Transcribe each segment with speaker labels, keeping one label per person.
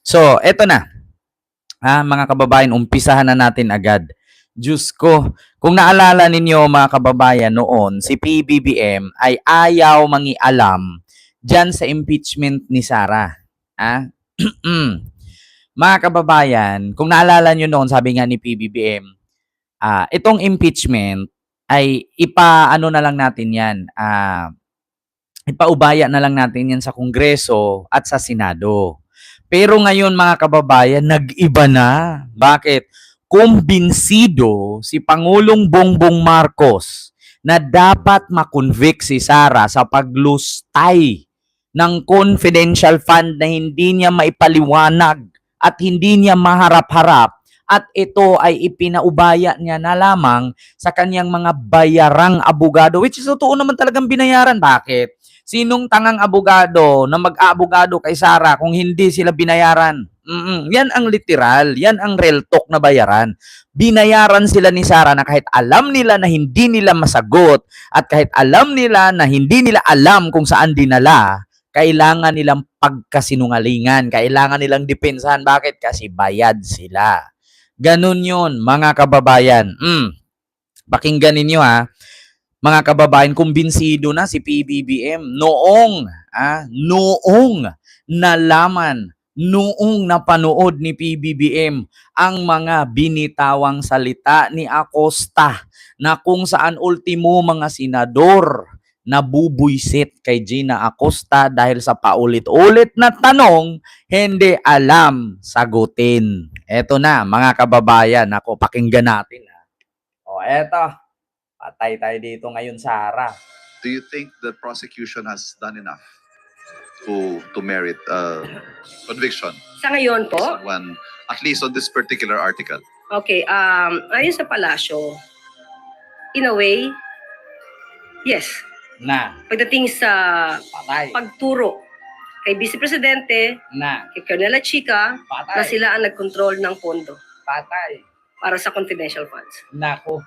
Speaker 1: So, eto na. Mga kababayan, umpisahan na natin agad. Diyos ko, kung naalala ninyo mga kababayan noon, si PBBM ay ayaw mangialam dyan sa impeachment ni Sara. Ah? Mga kababayan, kung naalala nyo noon, sabi nga ni PBBM, itong impeachment ay ipaano na lang natin yan, ipaubaya na lang natin yan sa Kongreso at sa Senado. Pero ngayon mga kababayan, nag-iba na. Bakit? Kumbinsido si Pangulong Bongbong Marcos na dapat makonvict si Sara sa paglustay ng confidential fund na hindi niya maipaliwanag at hindi niya maharap-harap, at ito ay ipinaubaya niya na lamang sa kanyang mga bayarang abogado, which is totoo naman talagang binayaran. Bakit? Sinong tangang abogado na mag-aabogado kay Sara kung hindi sila binayaran? Yan ang literal, yan ang real talk na bayaran. Binayaran sila ni Sara na kahit alam nila na hindi nila masagot at kahit alam nila na hindi nila alam kung saan dinala, kailangan nilang pagkasinungalingan, kailangan nilang depensahan. Bakit? Kasi bayad sila. Ganun yun, mga kababayan. Pakinggan ninyo mga kababayan, kumbinsido na si PBBM noong nalaman, noong napanood ni PBBM ang mga binitawang salita ni Acosta na kung saan ultimo mga senador nabubuysit kay Gina Acosta dahil sa paulit-ulit na tanong, hindi alam sagutin. Eto na mga kababayan, ako pakinggan natin. Eto. Patay tayo dito ngayon, Sara.
Speaker 2: Do you think the prosecution has done enough to merit conviction?
Speaker 3: Sa ngayon po?
Speaker 2: At least on this particular article.
Speaker 3: Okay, ayon sa palasyo, in a way, yes. Pagdating sa pagturo kay Vice Presidente, kay Colonel Chica, na sila ang nag-control ng pondo. Para sa confidential funds.
Speaker 1: Nako.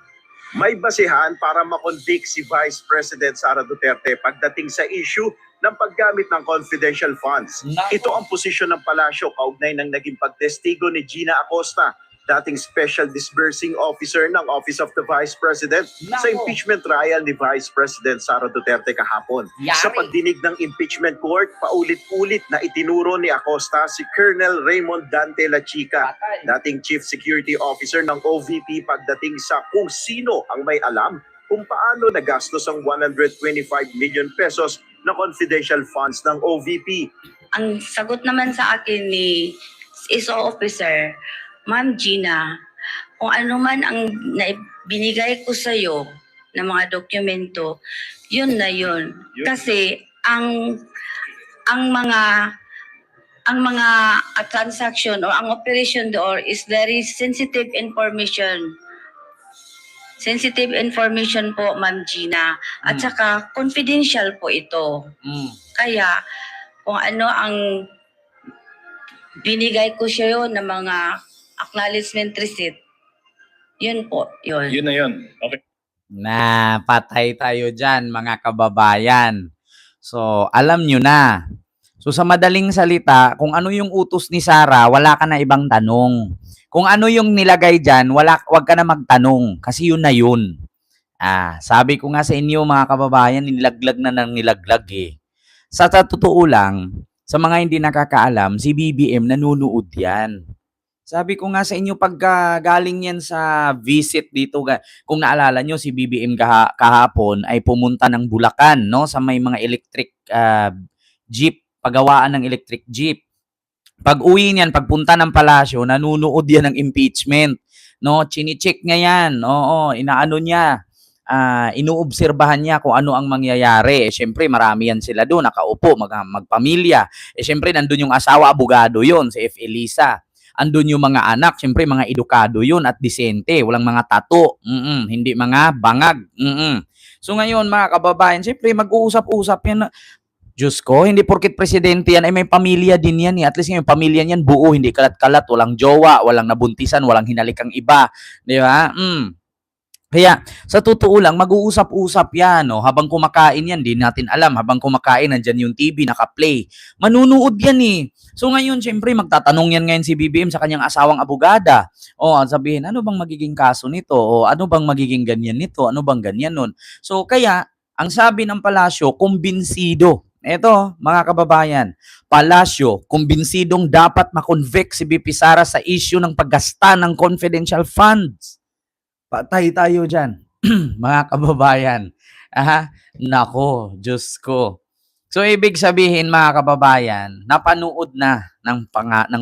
Speaker 4: May basihan para makonvict si Vice President Sara Duterte pagdating sa issue ng paggamit ng confidential funds. Ito ang posisyon ng palasyo kaugnay ng naging pagtestigo ni Gina Acosta, dating Special Disbursing Officer ng Office of the Vice President sa impeachment trial ni Vice President Sara Duterte kahapon. Sa pagdinig ng impeachment court, paulit-ulit na itinuro ni Acosta si Colonel Raymond Dante La Chica, dating Chief Security Officer ng OVP, pagdating sa kung sino ang may alam kung paano nagastos ang 125 million pesos na confidential funds ng OVP.
Speaker 5: Ang sagot naman sa akin ni ISO officer, Ma'am Gina, kung ano man ang binigay ko sa iyo na mga dokumento, yun na yun. Kasi ang mga transaction o ang operation door is very sensitive information. Sensitive information po, Ma'am Gina. At saka confidential po ito. Kaya kung ano ang binigay ko sa iyo na mga acknowledgement receipt, yun po, yun.
Speaker 6: Yun na yun. Okay.
Speaker 1: Patay tayo dyan, mga kababayan. So, alam nyo na. So, sa madaling salita, kung ano yung utos ni Sara, wala ka na ibang tanong. Kung ano yung nilagay dyan, wag ka na magtanong. Kasi yun na yun. Sabi ko nga sa inyo, mga kababayan, nilaglag na ng nilaglag eh. Sa totoo lang, sa mga hindi nakakaalam, si BBM nanunood yan. Sabi ko nga sa inyo, pag galing yan sa visit dito, kung naalala nyo, si BBM kahapon ay pumunta ng Bulacan, no? Sa may mga electric jeep, pagawaan ng electric jeep. Pag uwi niyan, pagpunta ng palasyo, nanunood yan ng impeachment. No? Chini-check niya yan. Oo, inaano niya. Inuobserbahan niya kung ano ang mangyayari. Siyempre, marami yan sila doon, nakaupo, magpamilya. Siyempre, nandun yung asawa, abogado yun, si F. Elisa. Andun yung mga anak, siyempre mga edukado yun at disente, walang mga tato, hindi mga bangag. So ngayon mga kababayan, siyempre mag-uusap-usap yan. Diyos ko, hindi porkit presidente yan, ay may pamilya din yan. At least yung pamilya niyan buo, hindi kalat-kalat, walang jowa, walang nabuntisan, walang hinalikang iba. Di ba? Kaya sa totoo lang, mag-uusap-usap yan. No? Habang kumakain yan, di natin alam. Habang kumakain, nandyan yung TV, naka-play. Manunood yan eh. So ngayon, syempre, magtatanong yan ngayon si BBM sa kanyang asawang abogada. O sabihin, ano bang magiging kaso nito? O ano bang magiging ganyan nito? Ano bang ganyan nun? So kaya, ang sabi ng palasyo, kumbinsido. Eto, mga kababayan, palasyo, kumbinsidong dapat makonvict si BP Sara sa issue ng paggasta ng confidential funds. Patay tayo dyan, mga kababayan. Nako, Diyos ko. So, ibig sabihin, mga kababayan, napanood na ng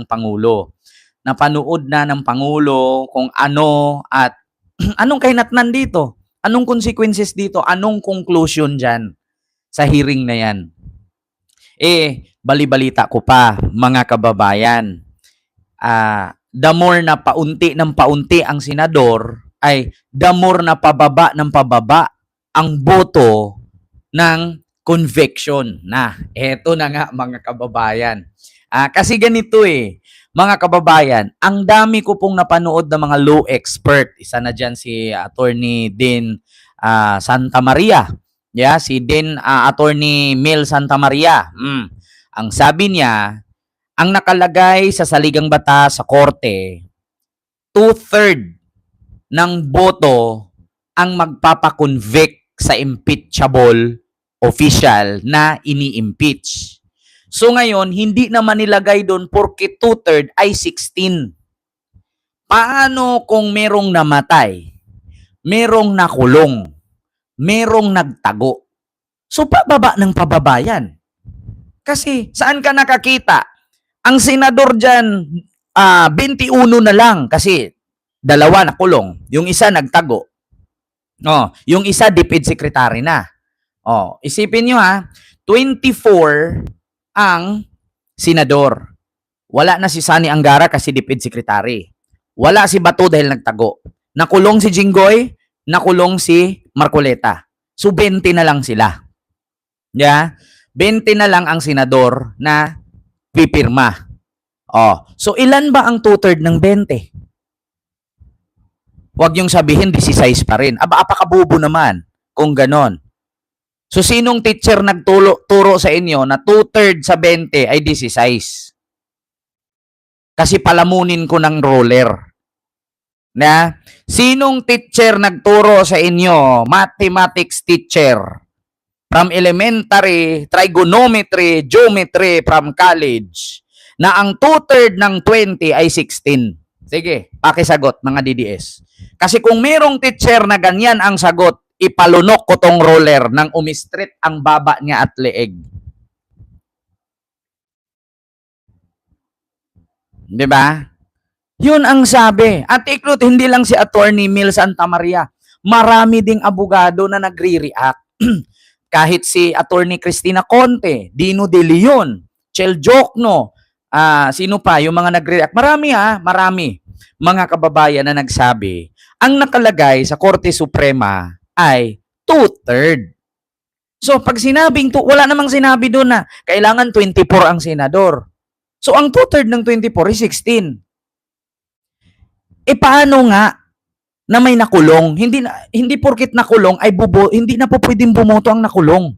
Speaker 1: Pangulo. Napanood na ng Pangulo kung ano at anong kahinatnan dito. Anong consequences dito? Anong conclusion dyan sa hearing na yan? Bali-balita ko pa, mga kababayan. The more na paunti ng paunti ang senador, ay the more na pababa ng pababa ang boto ng conviction. Eto na nga mga kababayan. Kasi ganito mga kababayan, ang dami ko pong napanood ng mga law expert. Isa na dyan si Attorney Din Santa Maria. Si Din Attorney Mel Santa Maria. Ang sabi niya, ang nakalagay sa saligang batas sa korte, 2/3 ng boto ang magpapakonvict sa impeachable official na ini-impeach. So ngayon, hindi naman nilagay doon porque 2/3 ay 16. Paano kung merong namatay, merong nakulong, merong nagtago? So pababa ng pababa yan. Kasi saan ka nakakita? Ang senador dyan, 21 na lang kasi 2 nakulong. Yung isa nagtago. Yung isa DepEd secretary na. Isipin nyo 24 ang senador. Wala na si Sani Angara kasi DepEd secretary. Wala si Bato dahil nagtago. Nakulong si Jinggoy, nakulong si Marcoleta. So 20 na lang sila. 20 na lang ang senador na pipirma. So ilan ba ang 2/3 ng 20? Huwag yung sabihin 16 pa rin. Apakabubo naman kung ganon. So sinong teacher nagturo sa inyo na 2/3 sa 20 ay 16? Kasi palamunin ko ng roller. Sinong teacher nagturo sa inyo, mathematics teacher, from elementary, trigonometry, geometry from college, na ang 2/3 ng 20 ay 16? Sige, pakisagot mga DDS. Kasi kung merong teacher na ganyan ang sagot, ipalunok ko tong roller nang umistrit ang baba niya at leeg. Diba? Yun ang sabi. At iklot, hindi lang si Attorney Mel Santa Maria. Marami ding abogado na nagre-react. Kahit si Attorney Cristina Conte, Dino De Leon, Chel Jokno, sino pa, yung mga nagre-react. Marami. Mga kababayan na nagsabi, ang nakalagay sa Korte Suprema ay 2/3. So, pag sinabing wala namang sinabi doon na kailangan 24 ang senador. So, ang 2/3 ng 24 is 16. Paano nga na may nakulong? Hindi porkit nakulong ay hindi na po pwedeng bumoto ang nakulong.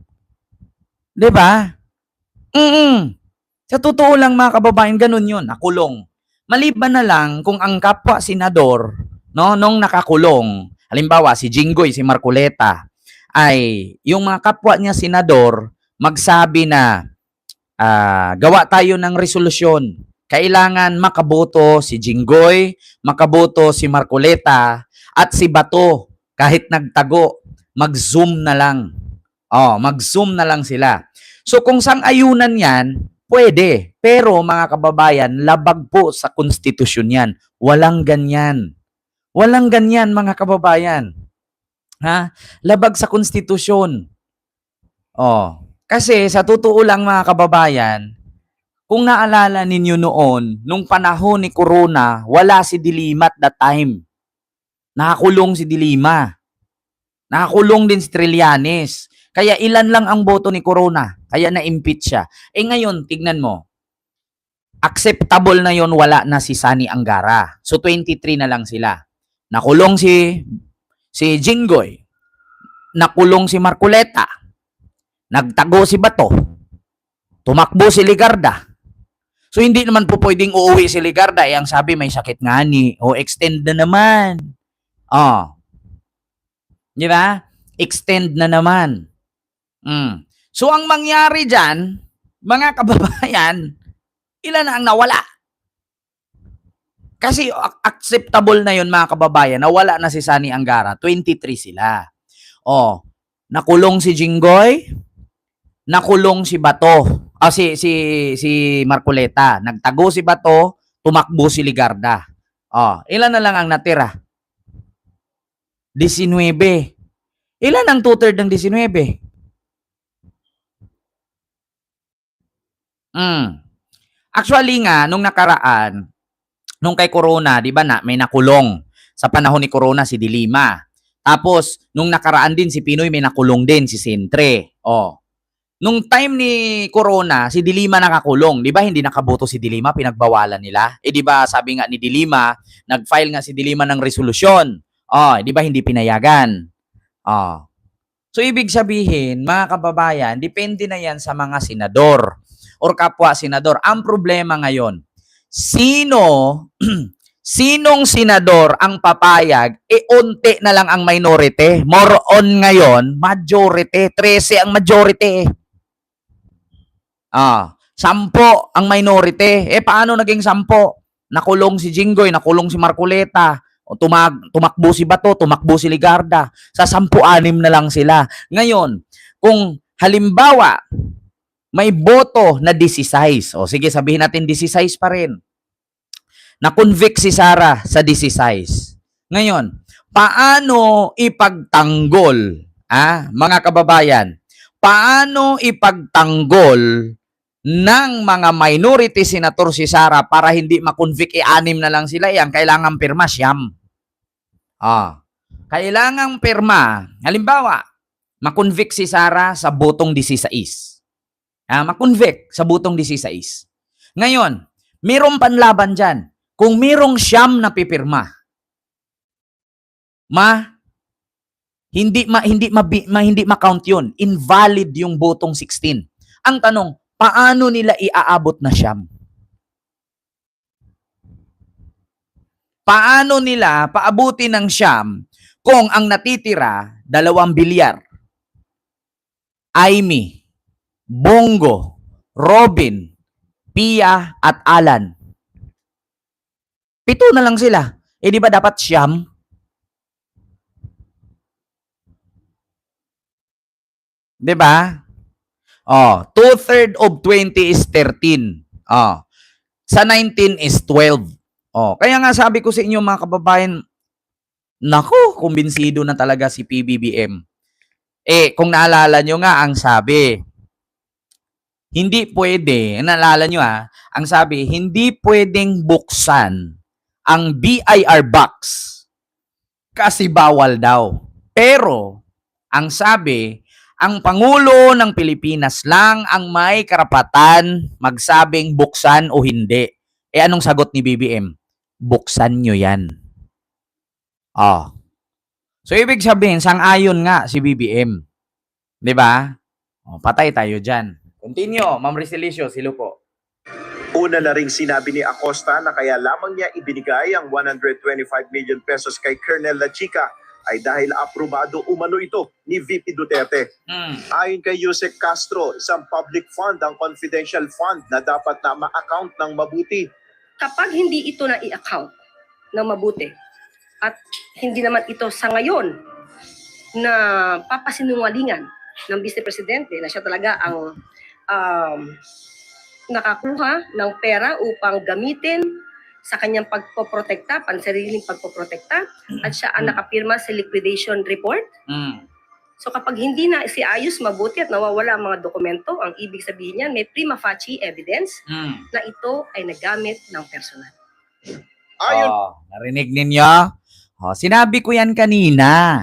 Speaker 1: 'Di ba? Sa totoo lang mga kababayan, ganun 'yun, nakulong. Maliban na lang kung ang kapwa senador, nung nakakulong, halimbawa si Jinggoy, si Marcoleta, ay yung mga kapwa niya senador magsabi na gawa tayo ng resolusyon. Kailangan makaboto si Jinggoy, makaboto si Marcoleta, at si Bato, kahit nagtago, mag-zoom na lang. Mag-zoom na lang sila. So kung sang-ayunan yan, pwede. Pero mga kababayan, labag po sa konstitusyon yan. Walang ganyan. Walang ganyan mga kababayan. Labag sa konstitusyon. Kasi sa totoo lang mga kababayan, kung naalala ninyo noon, nung panahon ni Corona, wala si Dilima at that time. Nakakulong si Dilima. Nakakulong din si Trillanes. Kaya ilan lang ang boto ni Corona. Kaya na-impeach siya. Ngayon, tignan mo. Acceptable na yon, wala na si Sani Angara. So 23 na lang sila. Nakulong si si Jinggoy, nakulong si Marcoleta, nagtago si Bato, tumakbo si Ligarda. So hindi naman po pwedeng uuwi si Ligarda, ang sabi may sakit nga ni, o extend na naman. Di ba? Extend na naman. So ang mangyari dyan, mga kababayan, ilan ang nawala? Kasi acceptable na yun mga kababayan, nawala na si Sani Angara, 23 sila. Nakulong si Jinggoy, nakulong si Bato, si Marcoleta, nagtago si Bato, tumakbo si Ligarda. Ilan na lang ang natira? 19. Ilan ang 2/3 ng 19? Actually nga, nung nakaraan, nung kay Corona, di ba may nakulong. Sa panahon ni Corona, si Dilima. Tapos, nung nakaraan din, si Pinoy may nakulong din, si Sintre. Nung time ni Corona, si Dilima nakakulong. Di ba hindi nakaboto si Dilima, pinagbawalan nila? Di ba sabi nga ni Dilima, nag-file nga si Dilima ng resolusyon. Di ba hindi pinayagan? So, ibig sabihin, mga kababayan, depende na yan sa mga senador or kapwa senador. Ang problema ngayon, sinong senador ang papayag, unti na lang ang minority. More on ngayon, majority. 13 ang majority. 10 ang minority. Paano naging 10? Nakulong si Jinggoy, nakulong si Marcoleta, tumakbo si Bato, tumakbo si Ligarda. Sa 10-6 na lang sila. Ngayon, kung halimbawa, may boto na 16. Sige, sabihin natin 16 pa rin. Na-convict si Sara sa 16. Ngayon, paano ipagtanggol, mga kababayan? Paano ipagtanggol ng mga minority senator si Sara para hindi ma-convict? 6 na lang sila. Ang kailangan pirma, siyam. Kailangan pirma. Halimbawa, ma-convict si Sara sa botong 16. Ma-convict sa botong 16. Ngayon, mayroong panlaban dyan. Kung mayroong siyam na pipirma, hindi ma-count yun. Invalid yung botong 16. Ang tanong, paano nila iaabot na siyam? Paano nila paabutin ng siyam kung ang natitira 2 bilyar? Amy, Bongo, Robin, Pia, at Alan. 7 na lang sila. Di ba dapat siyam? Di ba? 2/3 of 20 is 13. Sa 19 is 12. Kaya nga sabi ko sa inyo mga kababayan, nako, kumbinsido na talaga si PBBM. Kung naalala nyo nga ang sabi, hindi pwede, naalala nyo ang sabi, hindi pwedeng buksan ang BIR box kasi bawal daw. Pero, ang sabi, ang Pangulo ng Pilipinas lang ang may karapatan magsabing buksan o hindi. Anong sagot ni BBM? Buksan nyo yan. So, ibig sabihin, sang-ayon nga si BBM. Diba? Patay tayo dyan. Continue, Ma'am Rizelicio, silo po.
Speaker 4: Una na ring sinabi ni Acosta na kaya lamang niya ibinigay ang 125 million pesos kay Colonel La Chica ay dahil aprobado umano ito ni VP Duterte. Ayon kay Yusek Castro, isang public fund ang confidential fund na dapat na ma-account ng mabuti.
Speaker 3: Kapag hindi ito na i-account ng mabuti at hindi naman ito sa ngayon na papasinungalingan ng Vice Presidente na siya talaga ang nakakuha ng pera upang gamitin sa kanyang pagpoprotekta, pansariling pagpoprotekta, at siya ang nakapirma sa liquidation report. So kapag hindi na si ayos mabuti at nawawala ang mga dokumento, ang ibig sabihin niyan may prima facie evidence na ito ay nagamit ng personal.
Speaker 1: Narinig ninyo? Sinabi ko yan kanina.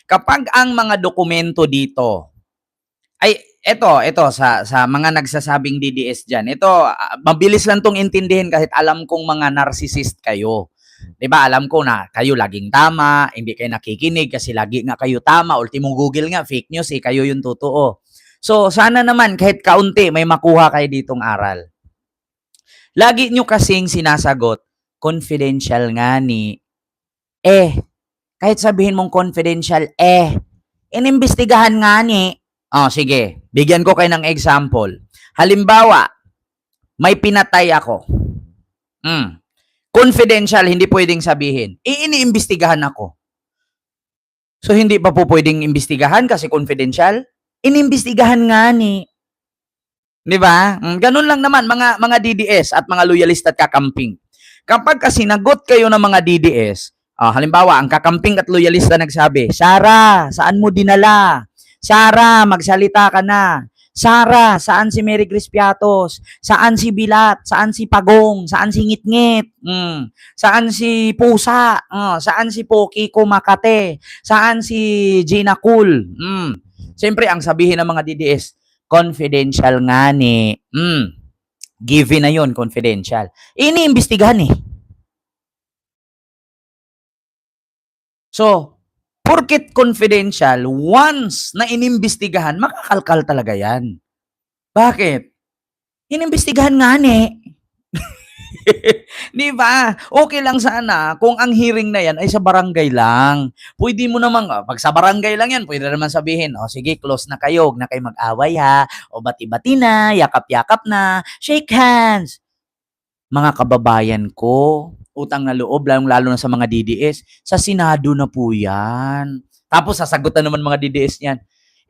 Speaker 1: Kapag ang mga dokumento dito ay ito sa mga nagsasabing DDS dyan. Ito, mabilis lang tong intindihin kahit alam kong mga narcissist kayo. 'Di ba, alam ko na kayo laging tama, hindi kayo nakikinig kasi lagi nga kayo tama, ultimong Google nga fake news eh, kayo yung totoo. So, sana naman kahit kaunti may makuha kayo ditong aral. Lagi nyo kasing sinasagot, confidential nga ni, kahit sabihin mong confidential, inimbestigahan nga ni, sige, bigyan ko kayo ng example. Halimbawa, may pinatay ako. Confidential, hindi pwedeng sabihin. Iniimbestigahan ako. So, hindi pa po pwedeng imbestigahan kasi confidential? Inimbestigahan nga ni. Di ba? Ganun lang naman, mga DDS at mga loyalist at kakamping. Kapag kasi nagot kayo ng mga DDS, halimbawa, ang kakamping at loyalista nagsabi, Sara, saan mo dinala? Sara, magsalita ka na. Sara, saan si Mary Grace Piatos? Saan si Bilat? Saan si Pagong? Saan si Ngit-Ngit? Saan si Pusa? Saan si Poki Makate? Saan si Gina Cool? Siyempre, ang sabihin ng mga DDS, confidential nga ni. Given na yun, confidential. Iniimbestigahan eh. So, porket confidential, once na inimbestigahan, makakalkal talaga yan. Bakit? Inimbestigahan nga ni. Di ba? Okay lang sana kung ang hearing na yan ay sa barangay lang. Pwede mo naman, pag sa barangay lang yan, pwede naman sabihin, sige, close na kayo, huwag na kayo mag-away ha, o bati-bati na, yakap-yakap na, shake hands. Mga kababayan ko, utang na loob, lalo na sa mga DDS, sa Senado na po yan. Tapos sasagutan naman mga DDS niyan,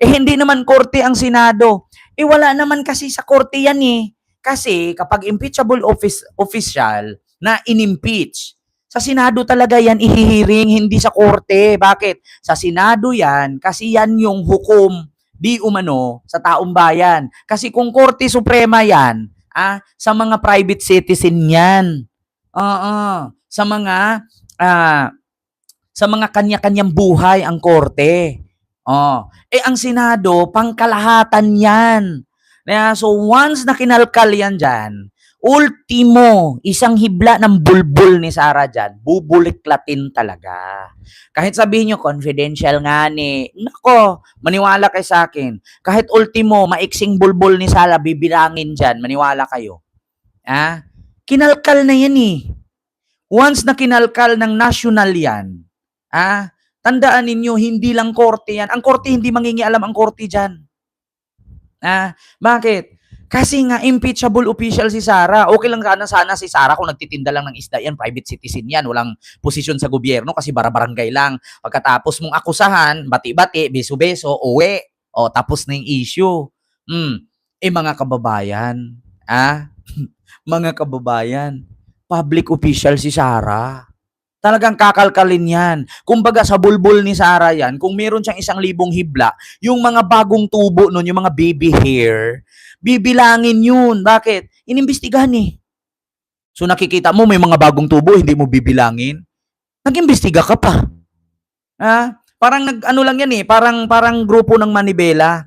Speaker 1: hindi naman korte ang Senado. Wala naman kasi sa korte yan eh. Kasi kapag impeachable official na inimpeach, sa Senado talaga yan ihihiring, hindi sa korte. Bakit? Sa Senado yan, kasi yan yung hukom di umano sa taong bayan. Kasi kung Korte Suprema yan, sa mga private citizen yan. Sa mga kanya-kanyang buhay ang korte. Ang Senado, pangkalahatan yan. So, once na kinalkal yan dyan, ultimo, isang hibla ng bulbul ni Sara dyan, bubuliklatin talaga. Kahit sabihin nyo, confidential nga ni, nako, maniwala kayo sa akin. Kahit ultimo, maiksing bulbul ni Sara, bibilangin dyan, maniwala kayo. Kinalkal na yan eh. Once na kinalkal ng national yan, tandaan ninyo, hindi lang korte yan. Ang korte, hindi mangingialam ang korte dyan. Bakit? Kasi nga, impeachable official si Sara. Okay lang sana si Sara kung nagtitinda lang ng isda yan, private citizen yan, walang posisyon sa gobyerno kasi bara-barangay lang. Pagkatapos mong akusahan, bati-bati, beso-beso, uwi. Tapos na yung issue. Mga kababayan, mga kababayan, public official si Sara. Talagang kakalkalin yan. Kumbaga sa bulbul ni Sara yan, kung meron siyang 1,000 hibla, yung mga bagong tubo nun, yung mga baby hair, bibilangin yun. Bakit? Inimbestigahan eh. So nakikita mo may mga bagong tubo, hindi mo bibilangin. Nag-imbestiga ka pa. Parang lang yan eh, parang grupo ng Manibela.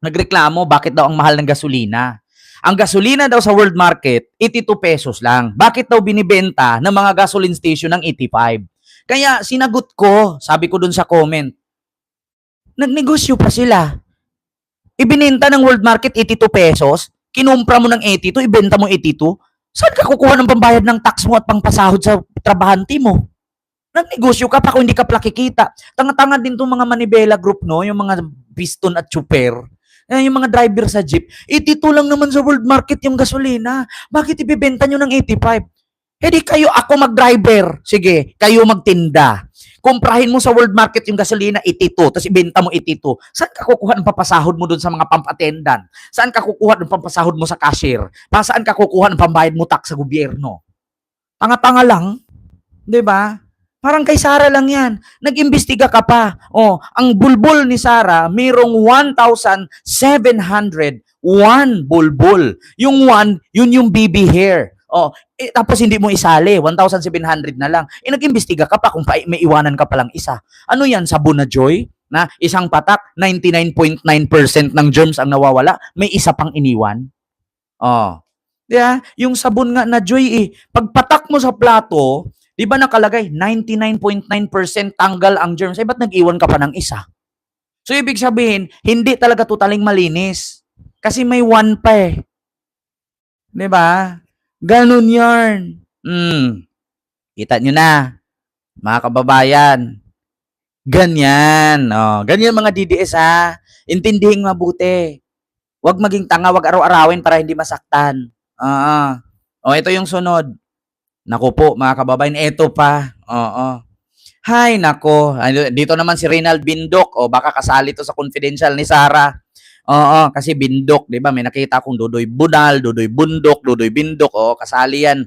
Speaker 1: Nagreklamo, bakit daw ang mahal ng gasolina? Ang gasolina daw sa world market, 82 pesos lang. Bakit daw binibenta ng mga gasoline station ng 85? Kaya sinagot ko, sabi ko dun sa comment, nagnegosyo pa sila. Ibinenta ng world market 82 pesos, kinumpra mo ng 82, ibenta mo 82, saan ka kukuha ng pambayad ng tax mo at pangpasahod sa trabahante mo? Nagnegosyo ka pa kung hindi ka plakikita. Tanga-tanga din itong mga Manibela group, no? Yung mga piston at chuper. Yung mga driver sa jeep, 82 lang naman sa world market yung gasolina. Bakit ibibenta nyo ng 85? Di kayo, ako mag-driver. Sige, kayo magtinda. Kumprahin mo sa world market yung gasolina, 82, tapos ibenta mo 82. Saan ka kukuha ng papasahod mo dun sa mga pump attendant? Saan ka kukuha ng papasahod mo sa cashier? Saan ka kukuha ng pambayad mo tax sa gobyerno? Tanga-tanga lang. Diba? Parang kay Sara lang yan. Nag-imbestiga ka pa. Ang bulbul ni Sara, mayroong 1,701 bulbul. Yung 1, yun yung baby hair. Tapos hindi mo isali, 1,700 na lang. Nag-imbestiga ka pa kung may iwanan ka palang isa. Ano yan, sabon na Joy? Na isang patak, 99.9% ng germs ang nawawala, may isa pang iniwan. Diba? Yung sabon nga na Joy, pagpatak mo sa plato, Di ba nakalagay, 99.9% tanggal ang germs. Eh, ba't nag-iwan ka pa ng isa? So, ibig sabihin, hindi talaga totaling malinis. Kasi may 1 pa eh. Di ba? Ganun yarn. Kita nyo na, mga kababayan. Ganyan. Oh, ganyan mga DDS ha. Intindihin mabuti. Huwag maging tanga, huwag araw-arawin para hindi masaktan. O, ito yung sunod. Naku po, mga kababayan, ito pa. Oo. Hay, nako. Dito naman si Reynald Bindok. O, baka kasali to sa confidential ni Sarah. Oo, kasi Bindok, di ba? May nakita akong Dudoy Bunal, Dudoy Bundok, Dudoy Bindok. O, kasali yan.